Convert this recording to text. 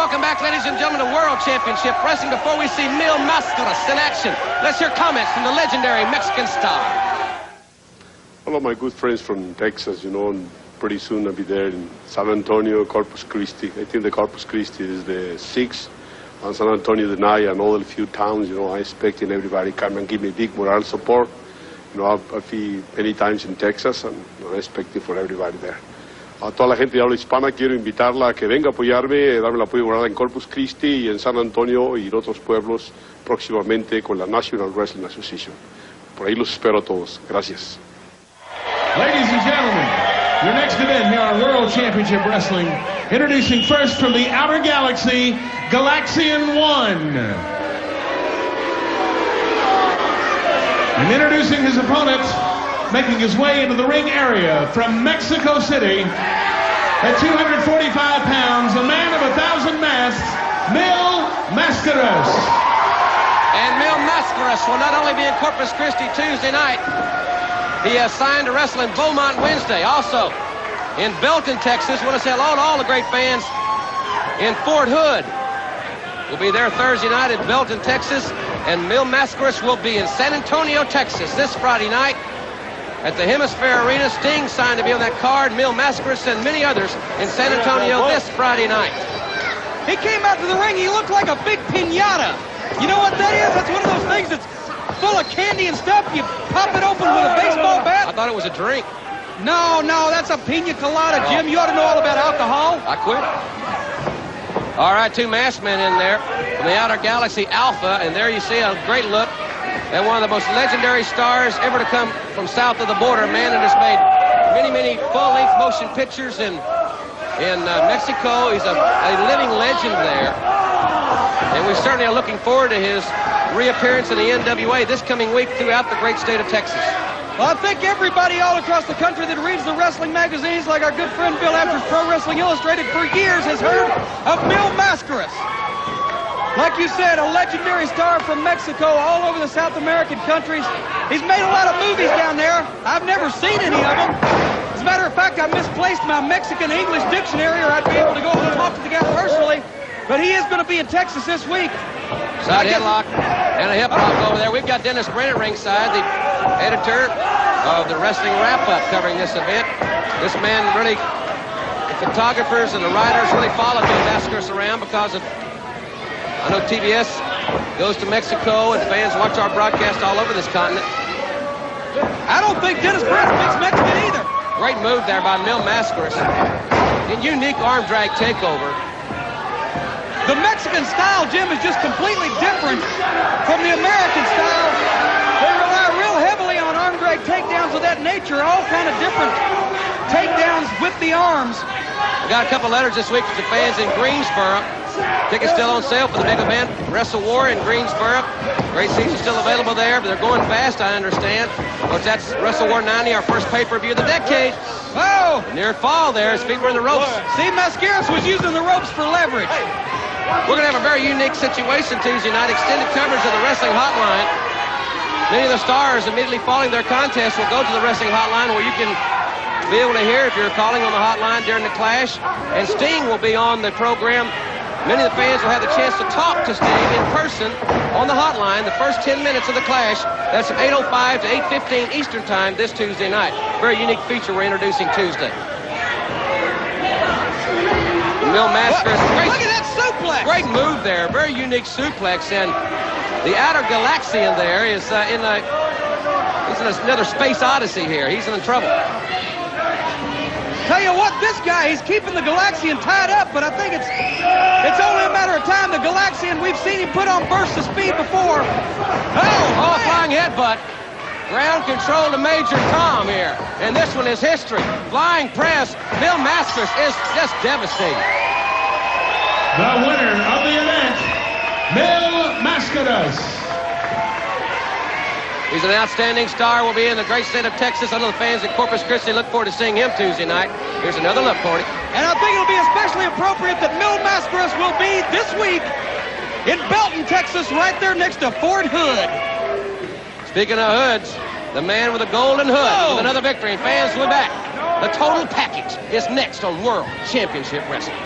welcome back, ladies and gentlemen, to World Championship Wrestling. Before we see Mil Mascaras in action, let's hear comments from the legendary Mexican star. Hello, my good friends from Texas, you know, and pretty soon I'll be there in San Antonio, Corpus Christi. I think the Corpus Christi is the 6th, and San Antonio the 9th, and all the few towns, you know, I'm expecting everybody come and give me big moral support. You know, I'll be many times in Texas, and I'm expecting for everybody there. A toda la gente de habla hispana quiero invitarla a que venga a apoyarme, darme el apoyo moral en Corpus Christi y en San Antonio y en otros pueblos próximamente con la National Wrestling Association. Por ahí los espero a todos. Gracias. Ladies and gentlemen, your next event here on World Championship Wrestling, introducing first from the outer galaxy, Galaxian 1. And introducing his opponent, making his way into the ring area from Mexico City, at 245 pounds, a man of 1,000 masks, Mil Mascaras. And Mil Mascaras will not only be in Corpus Christi Tuesday night, he has signed to wrestle in Beaumont Wednesday. Also, in Belton, Texas. Want to say hello to all the great fans in Fort Hood. We'll be there Thursday night in Belton, Texas. And Mil Mascaras will be in San Antonio, Texas this Friday night at the Hemisphere Arena. Sting signed to be on that card. Mil Mascaras and many others in San Antonio this Friday night. He came out to the ring. He looked like a big piñata. You know what that is? That's one of those things that's full of candy and stuff. You pop it open with a baseball bat. I thought it was a drink. No, that's a piña colada, Jim. You ought to know all about alcohol. I quit. All right, two masked men in there from the outer galaxy, Alpha, and there you see a great look at one of the most legendary stars ever to come from south of the border, a man that has made many full-length motion pictures in Mexico. He's a living legend there, and we certainly are looking forward to his reappearance in the NWA this coming week throughout the great state of Texas. Well, I think everybody all across the country that reads the wrestling magazines, like our good friend Bill Apter's Pro Wrestling Illustrated, for years has heard of Mil Mascaras. Like you said, a legendary star from Mexico, all over the South American countries. He's made a lot of movies down there. I've never seen any of them. As a matter of fact, I misplaced my Mexican-English dictionary, or I'd be able to go and talk to the guy personally. But he is going to be in Texas this week. Side headlock and a hip hop over there. We've got Dennis Brent at ringside, the editor of the Wrestling Wrap-Up, covering this event. This man really, the photographers and the writers really follow Mil Mascaras around because of, I know TBS goes to Mexico and fans watch our broadcast all over this continent. I don't think Dennis Brent speaks Mexican either. Great move there by Mil Mascaras. In unique arm drag takeover. The Mexican style, Jim, is just completely different from the American style. They rely real heavily on arm drag takedowns of that nature, all kind of different takedowns with the arms. We got a couple letters this week from the fans in Greensboro. Tickets still on sale for the big event, Wrestle War in Greensboro. Great seats are still available there, but they're going fast, I understand. Of course, that's Wrestle War 90, our first pay-per-view of the decade. Oh! Near fall there, his feet were in the ropes. See, Mascaras was using the ropes for leverage. We're going to have a very unique situation Tuesday night, extended coverage of the Wrestling Hotline. Many of the stars immediately following their contest will go to the Wrestling Hotline where you can be able to hear if you're calling on the hotline during the clash. And Sting will be on the program. Many of the fans will have the chance to talk to Sting in person on the hotline the first 10 minutes of the clash. That's from 8:05 to 8:15 Eastern Time this Tuesday night. Very unique feature we're introducing Tuesday. Mil Mascaras. Look at that suplex! Great move there. Very unique suplex. And the outer Galaxian there is he's in another space odyssey here. He's in trouble. Tell you what, this guy, he's keeping the Galaxian tied up, but I think it's only a matter of time. The Galaxian, we've seen him put on bursts of speed before. Oh, flying headbutt. Ground control to Major Tom here. And this one is history. Flying press. Mil Mascaras is just devastating. The winner of the event, Mil Mascaras. He's an outstanding star. Will be in the great state of Texas. I know the fans at Corpus Christi look forward to seeing him Tuesday night. Here's another look, Corny. And I think it'll be especially appropriate that Mil Mascaras will be this week in Belton, Texas, right there next to Fort Hood. Speaking of hoods, the man with a golden hood with another victory. And fans, we're back. The total package is next on World Championship Wrestling.